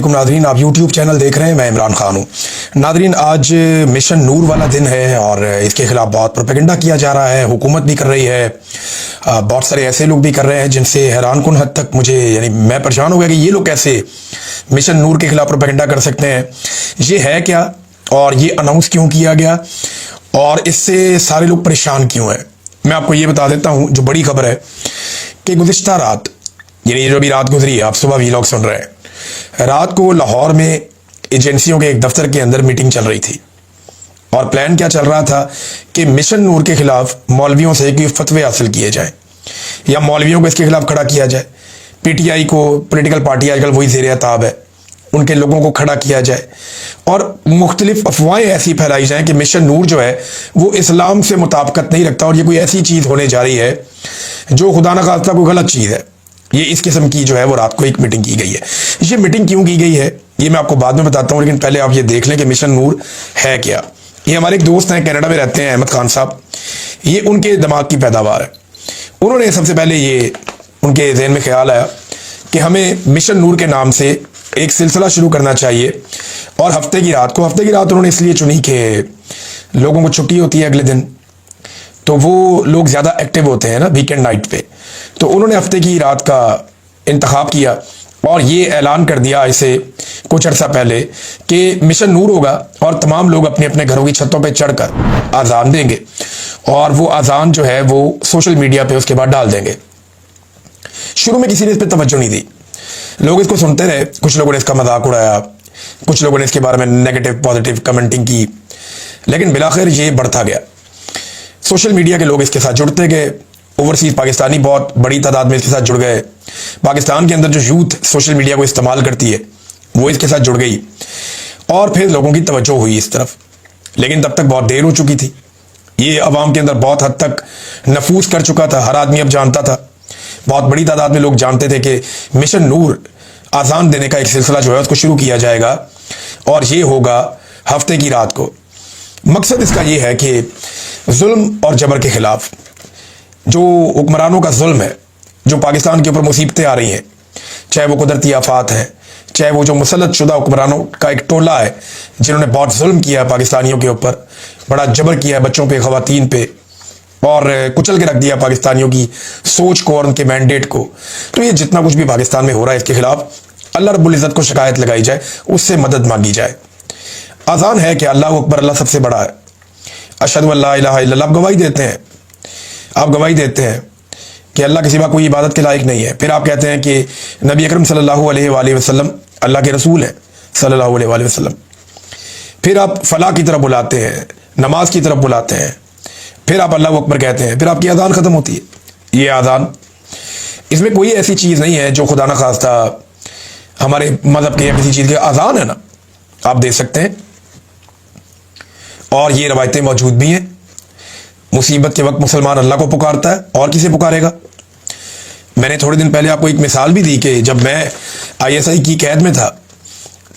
वालेकुम नादरीन, आप YouTube channel देख रहे हैं। मैं इमरान खान हूँ। नादरीन, आज मिशन नूर वाला दिन है और इसके खिलाफ बहुत प्रोपेगेंडा किया जा रहा है। हुकूमत भी कर रही है, बहुत सारे ऐसे लोग भी कर रहे हैं जिनसे हैरानकुन हद तक मुझे मैं परेशान हो गया कि ये लोग कैसे मिशन नूर के खिलाफ प्रोपेगेंडा कर सकते हैं। ये है क्या और ये अनाउंस क्यों किया गया और इससे सारे लोग परेशान क्यों हैं। मैं आपको ये बता देता हूँ। जो बड़ी खबर है कि गुज़िश्ता रात, यानी जो अभी रात गुजरी है, आप सुबह वीलॉग सुन रहे हैं, रात को लाहौर में एजेंसियों के एक दफ्तर के अंदर मीटिंग चल रही थी और प्लान क्या चल रहा था कि मिशन नूर के खिलाफ मौलवियों से कोई फतवे हासिल किए जाए या मौलवियों को इसके खिलाफ खड़ा किया जाए। पीटीआई को, पॉलिटिकल पार्टी आजकल वही ज़ेर ताब है, उनके लोगों को खड़ा किया जाए और मुख्तलिफ अफवाहें ऐसी फैलाई जाएं कि मिशन नूर जो है वो इस्लाम से मुताबिकत नहीं रखता और ये कोई ऐसी चीज़ होने जा रही है जो खुदा न खास्ता कोई गलत चीज़ है। ये इस किस्म की जो है वो रात को एक मीटिंग की गई है। ये मीटिंग क्यों की गई है ये मैं आपको बाद में बताता हूँ, लेकिन पहले आप ये देख लें कि मिशन नूर है क्या। ये हमारे एक दोस्त हैं, कनाडा में रहते हैं, अहमद खान साहब। ये उनके दिमाग की पैदावार है। उन्होंने सबसे पहले ये उनके जहन में ख्याल आया कि हमें मिशन नूर के नाम से एक सिलसिला शुरू करना चाहिए और हफ्ते की रात उन्होंने इसलिए चुनी कि लोगों को छुट्टी होती है अगले दिन, तो वो लोग ज़्यादा एक्टिव होते हैं ना वीकेंड नाइट पे। तो उन्होंने हफ्ते की रात का इंतखाब किया और ये ऐलान कर दिया इसे कुछ अर्सा पहले कि मिशन नूर होगा और तमाम लोग अपने अपने घरों की छतों पे चढ़कर आज़ान देंगे और वो आज़ान जो है वो सोशल मीडिया पे उसके बाद डाल देंगे। शुरू में किसी ने इस पर तवज्जो नहीं दी, लोग इसको सुनते रहे। कुछ लोगों ने इसका मजाक उड़ाया, कुछ लोगों ने इसके बारे में नेगेटिव पॉजिटिव कमेंटिंग की, लेकिन बिलाखिर ये बढ़ता गया। सोशल मीडिया के लोग इसके साथ जुड़ते गए, ओवरसीज पाकिस्तानी बहुत बड़ी तादाद में इसके साथ जुड़ गए। पाकिस्तान के अंदर जो यूथ सोशल मीडिया को इस्तेमाल करती है वो इसके साथ जुड़ गई और फिर लोगों की तवज्जो हुई इस तरफ। लेकिन तब तक बहुत देर हो चुकी थी। ये अवाम के अंदर बहुत हद तक नफूस कर चुका था। हर आदमी अब जानता था, बहुत बड़ी तादाद में लोग जानते थे कि मिशन नूर आज़ान देने का एक सिलसिला जो है उसको शुरू किया जाएगा और ये होगा हफ्ते की रात को। मकसद इसका ये है कि जुल्म और जबर के खिलाफ, जो हुक्मरानों का जुल्म है, जो पाकिस्तान के ऊपर मुसीबतें आ रही हैं, चाहे वो कुदरती आफात है, चाहे वो जो मुसल्लत शुदा हुक्मरानों का एक टोला है जिन्होंने बहुत जुल्म किया है पाकिस्तानियों के ऊपर, बड़ा जबर किया है बच्चों पे, ख़वातीन पे, और कुचल के रख दिया पाकिस्तानियों की सोच को और उनके मैंडेट को। तो ये जितना कुछ भी पाकिस्तान में हो रहा है इसके खिलाफ अल्लाह रब्बुल इज़्ज़त को शिकायत लगाई जाए, उससे मदद मांगी जाए। आज़ान है कि अल्लाह अकबर, अल्लाह सबसे बड़ा है, अशहदु अल्ला इलाहा इल्लल्लाह। आप गवाही देते हैं, आप गवाही देते हैं कि अल्लाह के सिवा कोई इबादत के लायक नहीं है। फिर आप कहते हैं कि नबी अकरम सल्लल्लाहु अलैहि वसल्लम अल्लाह के रसूल हैं सल्लल्लाहु अलैहि वसल्लम। फिर आप फलाह की तरफ बुलाते हैं, नमाज की तरफ बुलाते हैं, फिर आप अल्लाह अकबर कहते हैं, फिर आपकी अज़ान ख़त्म होती है। ये अज़ान, इसमें कोई ऐसी चीज़ नहीं है जो खुदा न खास्ता हमारे मज़हब के या किसी चीज़ की अज़ान है ना, आप दे सकते हैं और ये रवायतें मौजूद भी हैं। मुसीबत के वक्त मुसलमान अल्लाह को पुकारता है और किसे पुकारेगा। मैंने थोड़े दिन पहले आपको एक मिसाल भी दी कि जब मैं ISI की कैद में था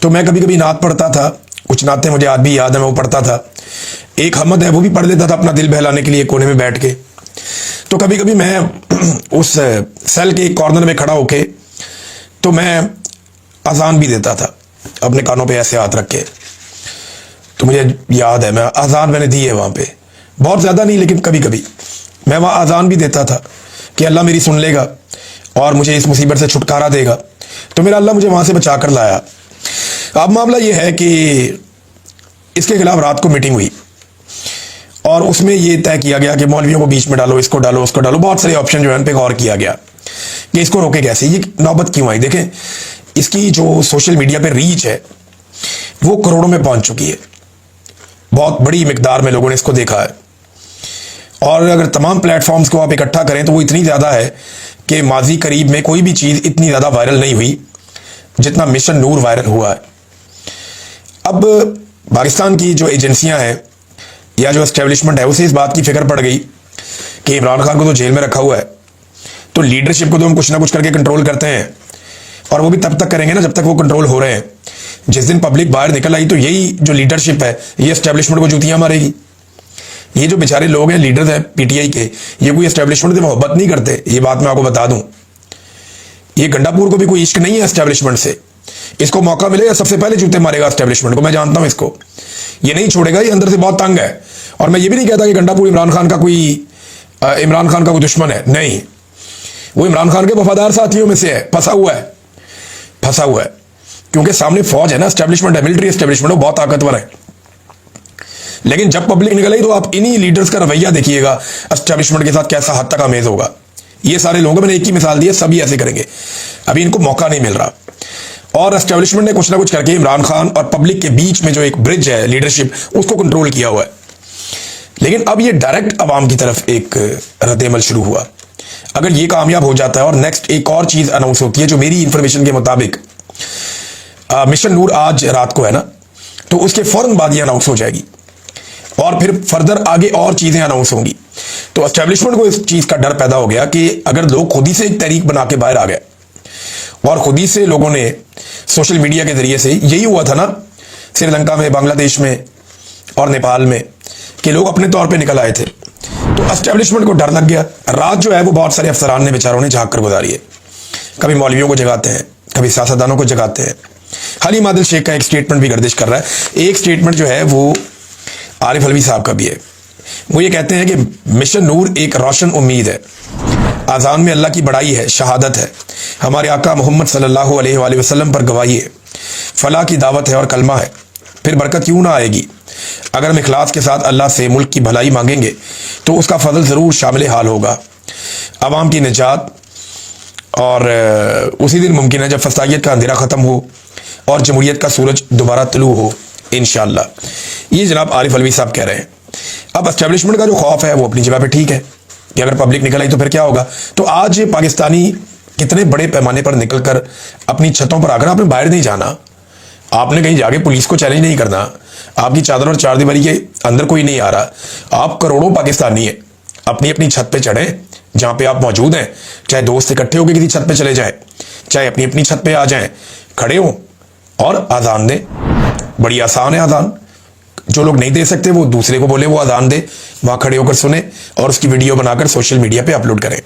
तो मैं कभी कभी नात पढ़ता था। कुछ नातें मुझे आज भी याद है, मैं वो पढ़ता था। एक हमद है वो भी पढ़ लेता था अपना दिल बहलाने के लिए कोने में बैठ के। तो कभी कभी मैं उस सेल के एक कॉर्नर में खड़ा होके तो मैं अजान भी देता था अपने कानों पे ऐसे हाथ रख के। तो मुझे याद है मैं अजान मैंने दी है वहाँ पे, बहुत ज़्यादा नहीं लेकिन कभी कभी मैं वहाँ अजान भी देता था कि अल्लाह मेरी सुन लेगा और मुझे इस मुसीबत से छुटकारा देगा। तो मेरा अल्लाह मुझे वहाँ से बचा कर लाया। अब मामला ये है कि इसके खिलाफ रात को मीटिंग हुई और उसमें ये तय किया गया कि मौलवियों को बीच में डालो, इसको डालो, उसको डालो। बहुत सारे ऑप्शन जो है उन पर गौर किया गया कि इसको रोके कैसे, ये नौबत क्यों आई। देखें, इसकी जो सोशल मीडिया पे रीच है वो करोड़ों में पहुंच चुकी है। बहुत बड़ी मिकदार में लोगों ने इसको देखा है और अगर तमाम प्लेटफॉर्म्स को आप इकट्ठा करें तो वो इतनी ज़्यादा है कि माजी करीब में कोई भी चीज़ इतनी ज़्यादा वायरल नहीं हुई जितना मिशन नूर वायरल हुआ है। अब पाकिस्तान की जो एजेंसियां हैं या जो एस्टेब्लिशमेंट है उसे इस बात की फिक्र पड़ गई कि इमरान खान को तो जेल में रखा हुआ है, तो लीडरशिप को तो हम कुछ ना कुछ करके कंट्रोल करते हैं और वो भी तब तक करेंगे ना जब तक वो कंट्रोल हो रहे हैं। जिस दिन पब्लिक बाहर निकल आई तो यही जो लीडरशिप है ये एस्टेब्लिशमेंट को जूतियां मारेगी। ये जो बेचारे लोग हैं, लीडर्स हैं पीटीआई के, ये कोई एस्टेब्लिशमेंट से मोहब्बत नहीं करते। ये बात मैं आपको बता दूं, ये गंडापुर को भी कोई इश्क नहीं है एस्टेब्लिशमेंट से। इसको मौका मिलेगा सबसे पहले जूते मारेगा एस्टेब्लिशमेंट को, मैं जानता हूं इसको, ये नहीं छोड़ेगा, ये अंदर से बहुत तंग है। और मैं ये भी नहीं कहता कि गंडापुर इमरान खान का कोई दुश्मन है, नहीं, वो इमरान खान के वफादार साथियों में से है, फंसा हुआ है, क्योंकि सामने फौज है ना, एस्टेब्लिशमेंट है, मिलिट्री एस्टेब्लिशमेंट, वो बहुत ताकतवर है। लेकिन जब पब्लिक निकल आई तो आप इन्हीं लीडर्स का रवैया देखिएगा एस्टेब्लिशमेंट के साथ कैसा हद तक अमेज होगा। ये सारे लोगों, मैंने एक ही मिसाल दी है, सभी ऐसे करेंगे, अभी इनको मौका नहीं मिल रहा। और एस्टेब्लिशमेंट ने कुछ ना कुछ करके इमरान खान और पब्लिक के बीच में जो एक ब्रिज है लीडरशिप, उसको कंट्रोल किया हुआ है। लेकिन अब ये डायरेक्ट अवाम की तरफ एक रद्द-ए-अमल शुरू हुआ। अगर ये कामयाब हो जाता है और नेक्स्ट एक और चीज अनाउंस होती है जो मेरी इंफॉर्मेशन के मुताबिक मिशन नूर आज रात को है ना, तो उसके फौरन बाद ये अनाउंस हो जाएगी और फिर फर्दर आगे और चीजें अनाउंस होंगी। तो एस्टेब्लिशमेंट को इस चीज का डर पैदा हो गया कि अगर लोग खुद ही से एक तहरीक बना के बाहर आ गए और खुद ही से लोगों ने सोशल मीडिया के जरिए से, यही हुआ था ना श्रीलंका में, बांग्लादेश में और नेपाल में, कि लोग अपने तौर पे निकल आए थे, तो एस्टेब्लिशमेंट को डर लग गया। रात जो है वो बहुत सारे अफसरान ने, बेचारों ने जाग कर गुजारी है। कभी मौलवियों को जगाते हैं, कभी सियासतदानों को जगाते हैं। हलीम आदिल शेख का एक स्टेटमेंट भी गर्दिश कर रहा है। एक स्टेटमेंट जो है वो आरिफ अलवी साहब का भी है। वो ये कहते हैं कि मिशन नूर एक रोशन उम्मीद है, आज़ान में अल्लाह की बड़ाई है, शहादत है, हमारे आका मोहम्मद सल्लल्लाहु अलैहि वसल्लम पर गवाही है, फलाह की दावत है और कलमा है। फिर बरकत क्यों ना आएगी? अगर हम इखलास के साथ अल्लाह से मुल्क की भलाई मांगेंगे तो उसका फजल ज़रूर शामिल हाल होगा। अवाम की निजात और उसी दिन मुमकिन है जब फसादियत का अंधेरा ख़त्म हो और जमहूरियत का सूरज दोबारा तलू हो, इंशाअल्लाह। ये जनाब आरिफ अलवी साहब कह रहे हैं। अब एस्टेब्लिशमेंट का जो खौफ है वो अपनी जगह पे ठीक है कि अगर पब्लिक निकल आई तो फिर क्या होगा। तो आज पाकिस्तानी कितने बड़े पैमाने पर निकलकर अपनी छतों पर आकर, आपने बाहर नहीं जाना, आपने कहीं जाके पुलिस को चैलेंज नहीं करना, आपकी चादर और चारदीवारी के अंदर कोई नहीं आ रहा, आप करोड़ों पाकिस्तानी हैं, अपनी अपनी छत पे चढ़े जहां पे आप मौजूद हैं, चाहे दोस्त इकट्ठे होकर किसी छत पे चले जाएं, चाहे अपनी अपनी छत पे आ जाएं, खड़े हों और आज़ान दें। बड़ी आसान है आज़ान। जो लोग नहीं दे सकते वो दूसरे को बोले वो आज़ान दे, वहां खड़े होकर सुने और उसकी वीडियो बनाकर सोशल मीडिया पे अपलोड करें।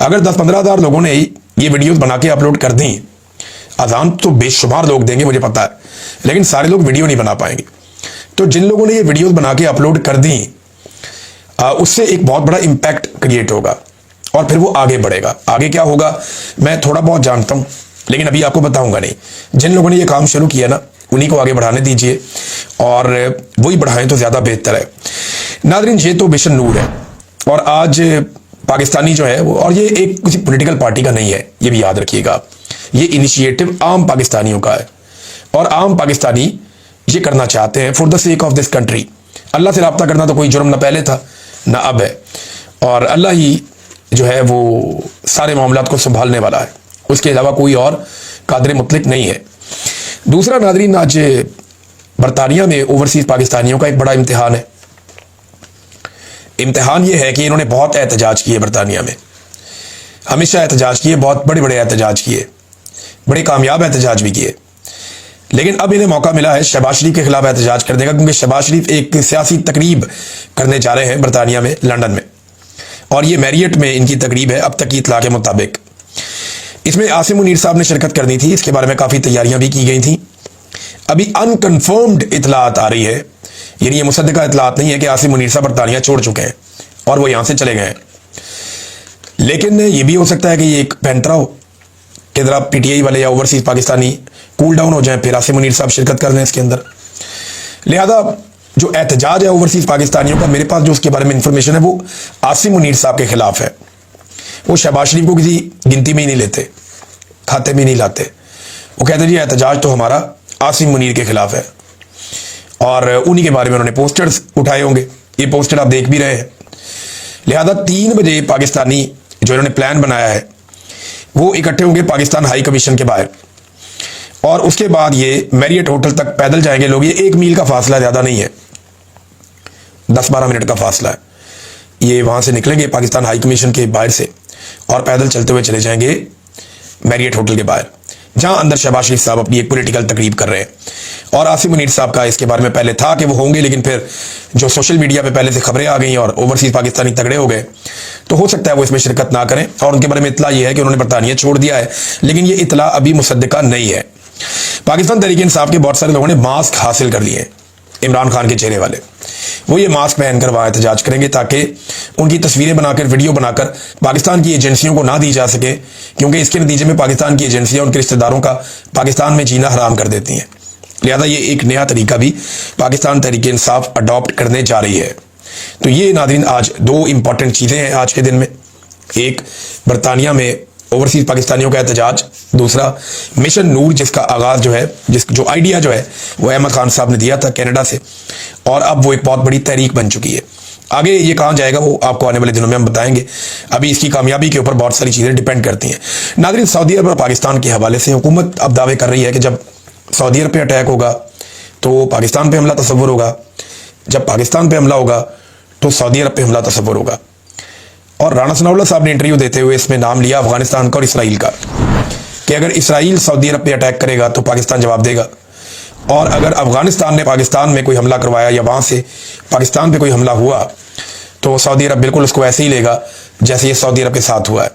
अगर 10-15 हज़ार लोगों ने ये वीडियोस बना के अपलोड कर दी, आज़ान तो बेशुमार लोग देंगे मुझे पता है, लेकिन सारे लोग वीडियो नहीं बना पाएंगे। तो जिन लोगों ने ये वीडियोस बना के अपलोड कर दी, उससे एक बहुत बड़ा इम्पैक्ट क्रिएट होगा और फिर वो आगे बढ़ेगा। आगे क्या होगा मैं थोड़ा बहुत जानता हूं, लेकिन अभी आपको बताऊंगा नहीं। जिन लोगों ने ये काम शुरू किया ना, उन्हीं को आगे बढ़ाने दीजिए और वही बढ़ाएं तो ज्यादा बेहतर है। नाज़रीन, ये तो मिशन नूर है और आज पाकिस्तानी जो है वो, और ये एक किसी पॉलिटिकल पार्टी का नहीं है, ये भी याद रखिएगा आप, ये इनिशिएटिव आम पाकिस्तानियों का है और आम पाकिस्तानी ये करना चाहते हैं for the sake of this country. Allah से रब्ता करना तो कोई जुर्म ना पहले था ना अब है, और अल्लाह ही जो है वो सारे मामलात को संभालने वाला है, उसके अलावा कोई और कादिर मुतलक नहीं है। दूसरा नाज़रीन, आज बरतानिया में ओवरसीज पाकिस्तानियों का एक बड़ा इम्तिहान है। इम्तिहान ये है कि इन्होंने बहुत एहतजाज किए बरतानिया में, हमेशा एहतजाज किए, बहुत बड़े बड़े एहतजाज किए, बड़े कामयाब एहतजाज भी किए। लेकिन अब इन्हें मौका मिला है शहबाज शरीफ के खिलाफ एहतजाज करने का, क्योंकि शहबाज शरीफ एक सियासी तकरीब करने जा रहे हैं बरतानिया में, लंदन में, और ये मैरियट में इनकी तकरीब है अब तक की इतला के मुताबिक। इसमें आसिम मुनीर साहब ने शिरकत करनी थी, इसके बारे में काफ़ी तैयारियां भी की गई थी। अभी अनकन्फर्म्ड इतलात आ रही है, यानी ये मुसद्दका इतलात नहीं है कि आसिम मुनीर साहब बरतानिया छोड़ चुके हैं और वो यहाँ से चले गए हैं। लेकिन ये भी हो सकता है कि ये एक पैंतरा हो कि जरा पीटीआई वाले या ओवरसीज पाकिस्तानी कूल डाउन हो जाए, फिर आसिम मुनीर साहब शिरकत कर लें इसके अंदर। लिहाजा जो एहतजाज है ओवरसीज पाकिस्तानियों का, मेरे पास जो उसके बारे में इंफॉर्मेशन है वो आसिम मुनीर साहब के खिलाफ है। वो शहबाज शरीफ को किसी गिनती में ही नहीं लेते, खाते में नहीं लाते। वो कहते जी एहतजाज तो हमारा आसिम मुनीर के खिलाफ है, और उन्हीं के बारे में उन्होंने पोस्टर्स उठाए होंगे, ये पोस्टर आप देख भी रहे हैं। लिहाजा 3 बजे पाकिस्तानी जो इन्होंने प्लान बनाया है वो इकट्ठे होंगे पाकिस्तान हाई कमीशन के बाहर, और उसके बाद ये मैरियट होटल तक पैदल जाएंगे लोग। ये 1 मील का फासला, ज़्यादा नहीं है, 10-12 मिनट का फासला है। ये वहां से निकलेंगे पाकिस्तान हाई कमीशन के बाहर से और पैदल चलते हुए चले जाएंगे मैरियट होटल के बाहर, जहां अंदर शहबाज शरीफ साहब अपनी एक पॉलिटिकल तकरीब कर रहे हैं। और आसिम मुनीर साहब का इसके बारे में पहले था कि वो होंगे, लेकिन फिर जो सोशल मीडिया पे पहले से खबरें आ गई और ओवरसीज पाकिस्तानी तगड़े हो गए, तो हो सकता है वो इसमें शिरकत ना करें। और उनके बारे में इतला ये है कि उन्होंने बरतानिया छोड़ दिया है, लेकिन ये इतला अभी मुसद्दका नहीं है। पाकिस्तान तहरीक इंसाफ के बहुत सारे लोगों ने मास्क हासिल कर लिए हैं इमरान खान के चेहरे वाले। वो ये मास्क पहनकर वहां एहतजाज करेंगे ताकि उनकी तस्वीरें बनाकर, वीडियो बनाकर पाकिस्तान की एजेंसियों को ना दी जा सके, क्योंकि इसके नतीजे में पाकिस्तान की एजेंसियां उनके रिश्तेदारों का पाकिस्तान में जीना हराम कर देती हैं। लिहाजा ये एक नया तरीका भी पाकिस्तान तहरीक इंसाफ अडॉप्ट करने जा रही है। तो ये नाज़रीन आज दो इंपॉर्टेंट चीज़ें हैं आज के दिन में। एक, बरतानिया में ओवरसीज पाकिस्तानियों का एहतजाज। दूसरा, मिशन नूर जिसका आगाज़ जो है, जो आइडिया जो है वो अहमद खान साहब ने दिया था कनाडा से, और अब वो एक बहुत बड़ी तहरीक बन चुकी है। आगे ये कहाँ जाएगा वो आपको आने वाले दिनों में हम बताएंगे। अभी इसकी कामयाबी के ऊपर बहुत सारी चीज़ें डिपेंड करती हैं। नाज़रीन, सऊदी अरब और पाकिस्तान के हवाले से हुकूमत अब दावे कर रही है कि जब सऊदी अरब पे अटैक होगा तो पाकिस्तान पे हमला तस्वुर होगा, जब पाकिस्तान पे हमला होगा तो सऊदी अरब पे हमला तस्वुर होगा। और राणा सनाउल्लाह साहब ने इंटरव्यू देते हुए इसमें नाम लिया अफगानिस्तान का और इसराइल का, कि अगर इसराइल सऊदी अरब पे अटैक करेगा तो पाकिस्तान जवाब देगा, और अगर अफगानिस्तान ने पाकिस्तान में कोई हमला करवाया या वहाँ से पाकिस्तान पे कोई हमला हुआ तो सऊदी अरब बिल्कुल उसको ऐसे ही लेगा जैसे ये सऊदी अरब के साथ हुआ है।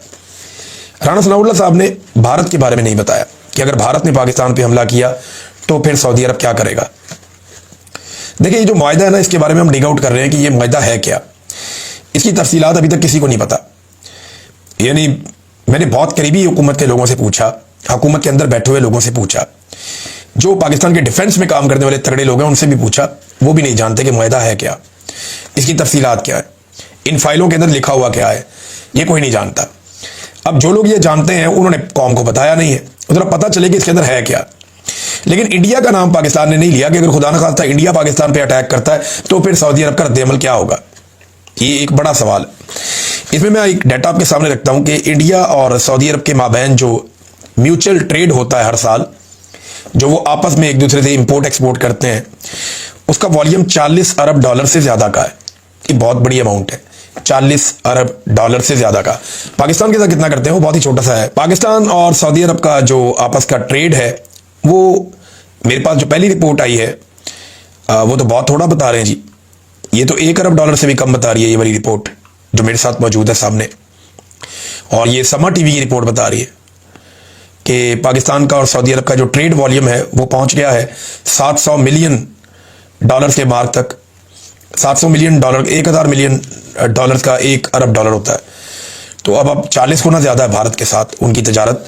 राणा सनाउल्लाह साहब ने भारत के बारे में नहीं बताया कि अगर भारत ने पाकिस्तान पे हमला किया तो फिर सऊदी अरब क्या करेगा। देखिए, ये जो मुआहिदा है ना, इसके बारे में हम डिग आउट कर रहे हैं कि ये मुआहिदा है क्या। इसकी तफसीलात अभी तक किसी को नहीं पता। यानी मैंने बहुत करीबी हुकूमत के लोगों से पूछा, हुकूमत के अंदर बैठे हुए लोगों से पूछा, जो पाकिस्तान के डिफेंस में काम करने वाले तगड़े लोग हैं उनसे भी पूछा, वो भी नहीं जानते कि मुआहिदा है क्या, इसकी तफसीलात क्या है, इन फाइलों के अंदर लिखा हुआ क्या है, ये कोई नहीं जानता। अब जो लोग ये जानते हैं उन्होंने कौम को बताया नहीं है, उधर पता चले कि इसके अंदर है क्या। लेकिन इंडिया का नाम पाकिस्तान ने नहीं लिया कि अगर खुदा न खास्ता इंडिया पाकिस्तान पे अटैक करता है तो फिर सऊदी अरब का रद्द-ए-अमल क्या होगा। ये एक बड़ा सवाल है। इसमें मैं एक डाटा आपके सामने रखता हूं कि इंडिया और सऊदी अरब के माबैन जो म्यूचुअल ट्रेड होता है हर साल, जो वो आपस में एक दूसरे से इंपोर्ट एक्सपोर्ट करते हैं, उसका वॉल्यूम 40 अरब डॉलर से ज्यादा का है। ये बहुत बड़ी अमाउंट है, 40 अरब डॉलर से ज्यादा का। पाकिस्तान के साथ कितना करते हैं वो बहुत ही छोटा सा है। पाकिस्तान और सऊदी अरब का जो आपस का ट्रेड है, वो मेरे पास जो पहली रिपोर्ट आई है वो तो बहुत थोड़ा बता रहे हैं जी। ये तो 1 अरब डॉलर से भी कम बता रही है ये वाली रिपोर्ट जो मेरे साथ मौजूद है सामने। और ये समा टीवी की रिपोर्ट बता रही है कि पाकिस्तान का और सऊदी अरब का जो ट्रेड वॉल्यूम है वो पहुंच गया है 700 मिलियन डॉलर के मार्क तक। 700 मिलियन डॉलर, 1000 मिलियन डॉलर का 1 अरब डॉलर होता है। तो अब 40 गुना ज्यादा है भारत के साथ उनकी तजारत।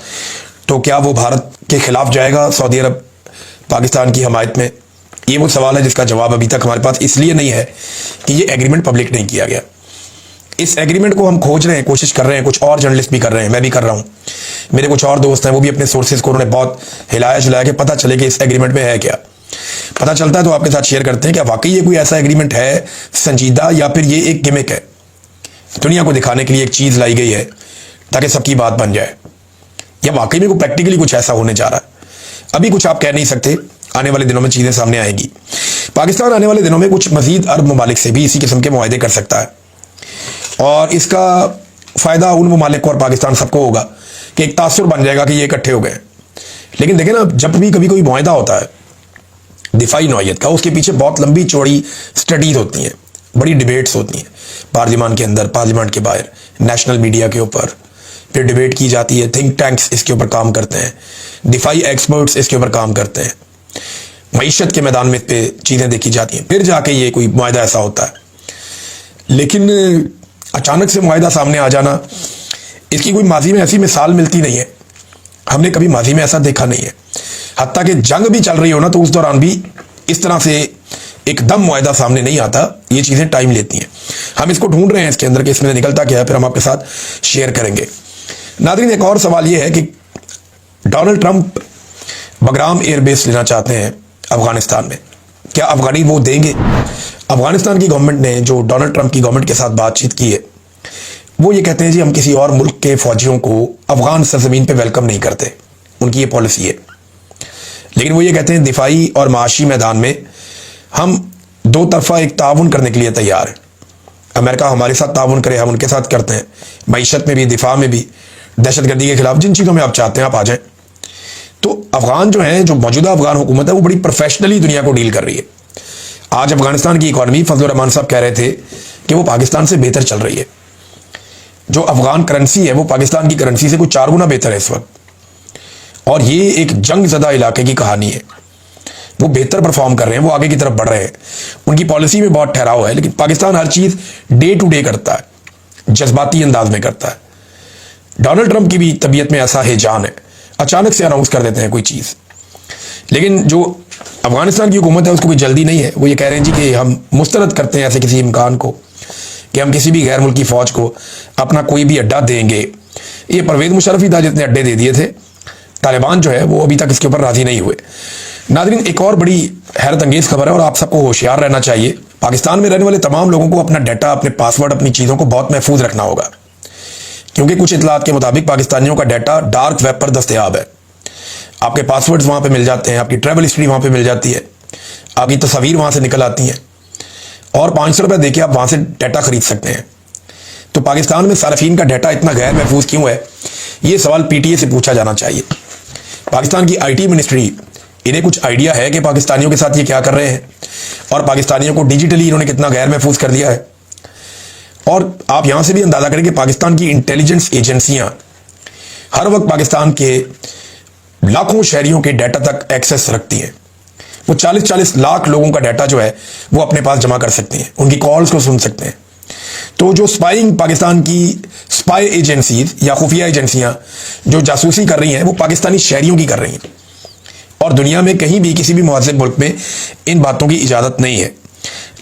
तो क्या वो भारत के खिलाफ जाएगा सऊदी अरब पाकिस्तान की हमायत में? ये वो सवाल है जिसका जवाब अभी तक हमारे पास इसलिए नहीं है कि ये एग्रीमेंट पब्लिक नहीं किया गया। इस एग्रीमेंट को हम खोज रहे हैं, कोशिश कर रहे हैं, कुछ और जर्नलिस्ट भी कर रहे हैं, मैं भी कर रहा हूं, मेरे कुछ और दोस्त हैं वो भी अपने सोर्सेज को उन्होंने बहुत हिलाया झुलाया कि पता चले कि इस एग्रीमेंट में है क्या। पता चलता है तो आपके साथ शेयर करते हैं कि वाकई ये कोई ऐसा एग्रीमेंट है संजीदा, या फिर ये एक गिमिक है, दुनिया को दिखाने के लिए एक चीज लाई गई है ताकि सबकी बात बन जाए, या वाकई में प्रैक्टिकली कुछ ऐसा होने जा रहा है। अभी कुछ आप कह नहीं सकते, आने वाले दिनों में चीजें सामने आएंगी। पाकिस्तान आने वाले दिनों में कुछ मजीद अरब ममालिक से भी इसी किस्म के मुआहदे कर सकता है, और इसका फायदा उन ममालिक को और पाकिस्तान सबको होगा कि एक तासुर बन जाएगा कि ये इकट्ठे हो गए। लेकिन देखें ना, जब भी कभी कोई मुआहदा होता है दिफाई नौयत का, उसके पीछे बहुत लंबी चौड़ी स्टडीज होती हैं, बड़ी डिबेट्स होती हैं, पार्लियामान के अंदर, पार्लियामान के बाहर, नेशनल मीडिया के ऊपर, फिर डिबेट की जाती है, थिंक टैंक्स इसके ऊपर काम करते हैं, दिफाई एक्सपर्ट्स इसके ऊपर काम करते हैं, मईशत के मैदान में पे चीजें देखी जाती हैं, फिर जाके ये कोई मुआहदा ऐसा होता है। लेकिन अचानक से मुआहदा सामने आ जाना, इसकी कोई माजी में ऐसी मिसाल मिलती नहीं है, हमने कभी माजी में ऐसा देखा नहीं है। हत्ता कि जंग भी चल रही हो ना तो उस दौरान भी इस तरह से एकदम मुआहदा सामने नहीं आता, ये चीजें टाइम लेती हैं। हम इसको ढूंढ रहे हैं इसके अंदर कि इसमें निकलता क्या है, फिर हम आपके साथ शेयर करेंगे। नाज़रीन, एक और सवाल ये है कि डोनाल्ड ट्रंप बगराम एयरबेस लेना चाहते हैं अफगानिस्तान में, क्या अफगानी वो देंगे? अफगानिस्तान की गवर्नमेंट ने जो डोनाल्ड ट्रंप की गवर्नमेंट के साथ बातचीत की है, वो ये कहते हैं जी हम किसी और मुल्क के फौजियों को अफगान सरजमीन पे वेलकम नहीं करते, उनकी ये पॉलिसी है। लेकिन वो ये कहते हैं दिफाई और माशी मैदान में हम दो तरफा एक ताउन करने के लिए तैयार हैं। अमेरिका हमारे साथ ताउन करे, हम उनके साथ करते हैं, मईशत में भी, दिफा में भी, दहशतगर्दी के खिलाफ जिन चीज़ों में आप चाहते हैं आप आ जाएं। तो अफगान जो है, जो मौजूदा अफगान हुकूमत है, वो बड़ी प्रोफेशनली दुनिया को डील कर रही है। आज अफगानिस्तान की इकॉनमी, फजलुर रहमान साहब कह रहे थे कि वो पाकिस्तान से बेहतर चल रही है। जो अफगान करेंसी है वो पाकिस्तान की करेंसी से कुछ 4 गुना बेहतर है इस वक्त। और ये एक जंग ज़दा इलाके की कहानी है। वो बेहतर परफॉर्म कर रहे हैं, वो आगे की तरफ बढ़ रहे हैं, उनकी पॉलिसी में बहुत ठहराव है, लेकिन पाकिस्तान हर चीज़ डे टू डे करता है, जज्बाती अंदाज में करता है। डोनाल्ड ट्रंप की भी तबीयत में ऐसा हिजान है, अचानक से अनाउंस कर देते हैं कोई चीज़। लेकिन जो अफगानिस्तान की हुकूमत है उसको कोई जल्दी नहीं है, वो ये कह रहे हैं जी कि हम मुस्तरद करते हैं ऐसे किसी इम्कान को कि हम किसी भी गैर मुल्की फ़ौज को अपना कोई भी अड्डा देंगे। ये परवेज़ मुशर्रफ ही था जितने अड्डे दे दिए थे, तालिबान जो है वो अभी तक इसके ऊपर राज़ी नहीं हुए। नादरीन, एक और बड़ी हैरत अंगेज़ खबर है और आप सबको होशियार रहना चाहिए। पाकिस्तान में रहने वाले तमाम लोगों को अपना डाटा, अपने पासवर्ड, अपनी चीज़ों को बहुत महफूज रखना होगा, क्योंकि कुछ इतलात के मुताबिक पाकिस्तानियों का डाटा डार्क वेब पर दस्तयाब है। आपके पासवर्ड्स वहाँ पे मिल जाते हैं, आपकी ट्रैवल हिस्ट्री वहाँ पे मिल जाती है, आपकी तस्वीर वहाँ से निकल आती हैं और 500 रुपये देके आप वहाँ से डाटा खरीद सकते हैं। तो पाकिस्तान में सार्फिन का डाटा इतना गैर महफूज क्यों है, ये सवाल PTA से पूछा जाना चाहिए। पाकिस्तान की IT मिनिस्ट्री, इन्हें कुछ आइडिया है कि पाकिस्तानियों के साथ ये क्या कर रहे हैं और पाकिस्तानियों को डिजिटली इन्होंने कितना गैर महफूज कर दिया है। और आप यहाँ से भी अंदाज़ा करें कि पाकिस्तान की इंटेलिजेंस एजेंसियाँ हर वक्त पाकिस्तान के लाखों शहरियों के डाटा तक एक्सेस रखती हैं। वो 40-40 लाख लोगों का डाटा जो है वो अपने पास जमा कर सकते हैं, उनकी कॉल्स को सुन सकते हैं। तो जो स्पाइंग, पाकिस्तान की स्पाई एजेंसीज या खुफिया एजेंसियां जो जासूसी कर रही हैं, वो पाकिस्तानी शहरियों की कर रही हैं और दुनिया में कहीं भी किसी भी मुहज़्ज़ब मुल्क में इन बातों की इजाज़त नहीं है।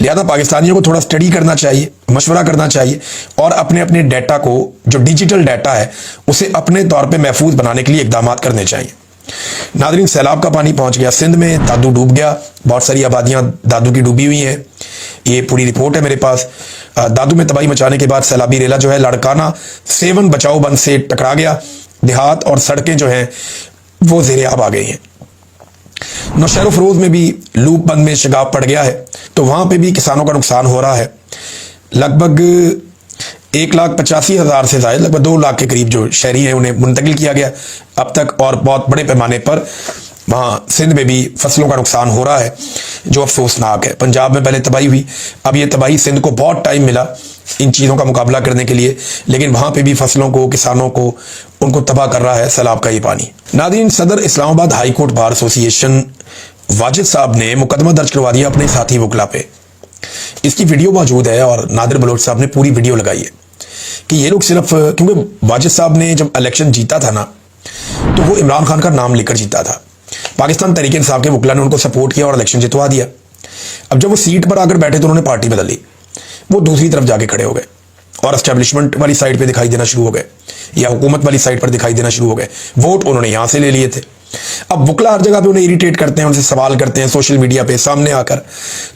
लिहाजा पाकिस्तानियों को थोड़ा स्टडी करना चाहिए, मशवरा करना चाहिए और अपने अपने डाटा को, जो डिजिटल डाटा है, उसे अपने तौर पर महफूज बनाने के लिए इक़दाम करने चाहिए। नादरीन, सैलाब का पानी पहुंच गया सिंध में, दादू डूब गया, बहुत सारी आबादियां दादू की डूबी हुई हैं। ये पूरी रिपोर्ट है मेरे पास। दादू में तबाही मचाने के बाद सैलाबी रेला जो है लाड़काना सेवन बचाओ बंद से टकरा गया। देहात और सड़कें जो हैं वो ज़ेर-ए-आब आ गई हैं। नौशहर फरोज में भी लूप बंद में शगाब पड़ गया है, तो वहां पे भी किसानों का नुकसान हो रहा है। लगभग 1,85,000 से ज़्यादा, लगभग 2 लाख के करीब जो शहरी हैं उन्हें मुंतकिल किया गया अब तक, और बहुत बड़े पैमाने पर वहाँ सिंध में भी फसलों का नुकसान हो रहा है, जो अफसोसनाक है। पंजाब में पहले तबाही हुई, अब ये तबाही सिंध को बहुत टाइम मिला इन चीज़ों का मुकाबला करने के लिए, लेकिन वहाँ पे भी फसलों को, किसानों को, उनको तबाह कर रहा है सैलाब का ये पानी। नाज़रीन, सदर Islamabad high court bar association Wajid साहब ने मुकदमा दर्ज करवा दिया अपने साथी वकला पे। इसकी वीडियो मौजूद है और नादिर बलोच साहब ने पूरी वीडियो लगाई है कि ये लोग सिर्फ, क्योंकि वाजिद साहब ने जब इलेक्शन जीता था ना, तो वो इमरान खान का नाम लेकर जीता था। पाकिस्तान तहरीक इंसाफ के वकला ने उनको सपोर्ट किया और इलेक्शन जितवा दिया। अब जब वो सीट पर आकर बैठे तो उन्होंने पार्टी बदल ली, वो दूसरी तरफ जाके खड़े हो गए और एस्टेब्लिशमेंट वाली साइड पे दिखाई देना शुरू हो गए या हुकूमत वाली साइड पर दिखाई देना शुरू हो गए। वोट उन्होंने यहाँ से ले लिए थे। अब वकला हर जगह पे उन्हें इरिटेट करते हैं, उनसे सवाल करते हैं सोशल मीडिया पे सामने आकर,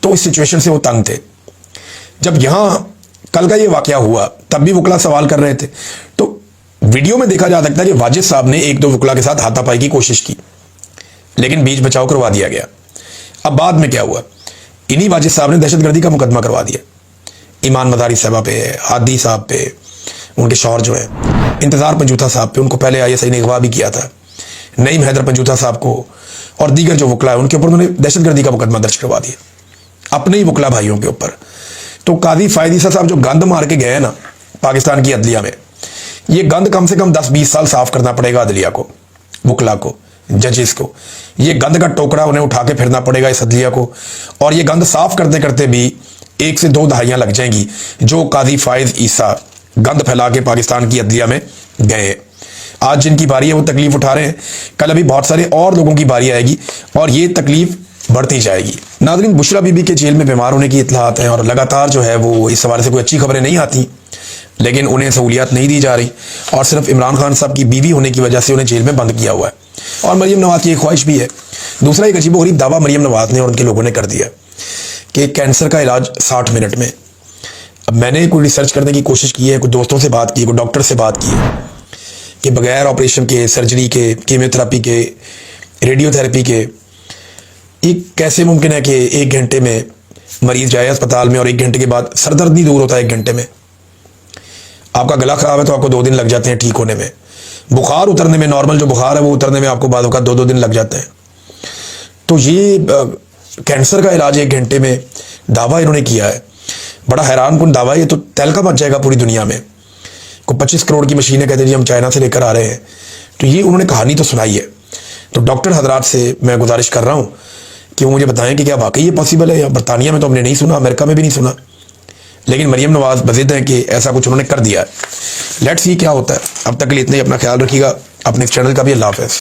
तो इस सिचुएशन से वो तंग थे। जब यहाँ कल का ये वाकया हुआ तब भी वकला सवाल कर रहे थे, तो वीडियो में देखा जा सकता है कि वाजिद साहब ने 1-2 वकला के साथ हाथापाई की कोशिश की, लेकिन बीच बचाव करवा दिया गया। अब बाद में क्या हुआ, इन्हीं वाजिद साहब ने दहशतगर्दी का मुकदमा करवा दिया ईमान मदारी साहबा पे, हादी साहब पे, उनके शौहर जो है इंतजार पंजूथा साहब पे, उनको पहले ISI ने अगवा भी किया था, नईम हैदर पंजूथा साहब को और दीगर जो वकला है उनके ऊपर उन्होंने दहशतगर्दी का मुकदमा दर्ज करवा दिया, अपने ही वकला भाइयों के ऊपर। तो काजी फायद ईसा साहब जो गंद मार के गए हैं ना पाकिस्तान की अदलिया में, ये गंद कम से कम 10-20 साल साफ करना पड़ेगा अदलिया को, वकला को, जजेस को। ये गंद का टोकरा उन्हें उठा के फिरना पड़ेगा इस अदलिया को, और ये गंद साफ करते करते भी 1 से 2 दहाइयाँ लग जाएंगी जो काजी फायद ईसा गंद फैला के पाकिस्तान की अदलिया में गए। आज जिनकी बारी है वो तकलीफ उठा रहे हैं, कल अभी बहुत सारे और लोगों की बारी आएगी और ये तकलीफ बढ़ती जाएगी। नाज़रीन, बुशरा बीबी के जेल में बीमार होने की इत्तलात हैं और लगातार जो है वो इस हवाले से कोई अच्छी खबरें नहीं आती, लेकिन उन्हें सहूलियात नहीं दी जा रही और सिर्फ इमरान खान साहब की बीवी होने की वजह से उन्हें जेल में बंद किया हुआ है। और मरीम नवाज की एक ख्वाहिश भी है। दूसरा एक अजीबोगरीब दावा मरीम नवाज ने और उनके लोगों ने कर दिया कि कैंसर का इलाज 60 मिनट में। अब मैंने कोई रिसर्च करने की कोशिश की है, कुछ दोस्तों से बात की है, कोई डॉक्टर से बात की है कि बगैर ऑपरेशन के, सर्जरी के, कीमोथेरेपी के, रेडियोथेरेपी के, ये कैसे मुमकिन है कि 1 घंटे में मरीज जाए अस्पताल में और 1 घंटे के बाद सर दर्द नहीं दूर होता 1 घंटे में। आपका गला खराब है तो आपको 2 दिन लग जाते हैं ठीक होने में। बुखार उतरने में, नॉर्मल जो बुखार है वो उतरने में आपको बाद का 2-2 दिन लग जाते हैं। तो ये कैंसर का इलाज 1 घंटे में दावा इन्होंने किया है, बड़ा हैरानकुन दावा है। ये तो तहलका मच जाएगा पूरी दुनिया में। को 25 करोड़ की मशीनें कहते हैं जी हम चाइना से लेकर आ रहे हैं, तो ये उन्होंने कहानी तो सुनाई है। तो डॉक्टर हजरात से मैं गुजारिश कर रहा हूँ कि वो मुझे बताएं कि क्या वाकई ये पॉसिबल है, या बरतानिया में तो हमने नहीं सुना, अमेरिका में भी नहीं सुना, लेकिन मरियम नवाज बज़िद है कि ऐसा कुछ उन्होंने कर दिया है। लेट्स सी क्या होता है। अब तक के लिए इतने ही, अपना ख्याल रखिएगा, अपने इस चैनल का भी। अल्लाह हाफ़िज़।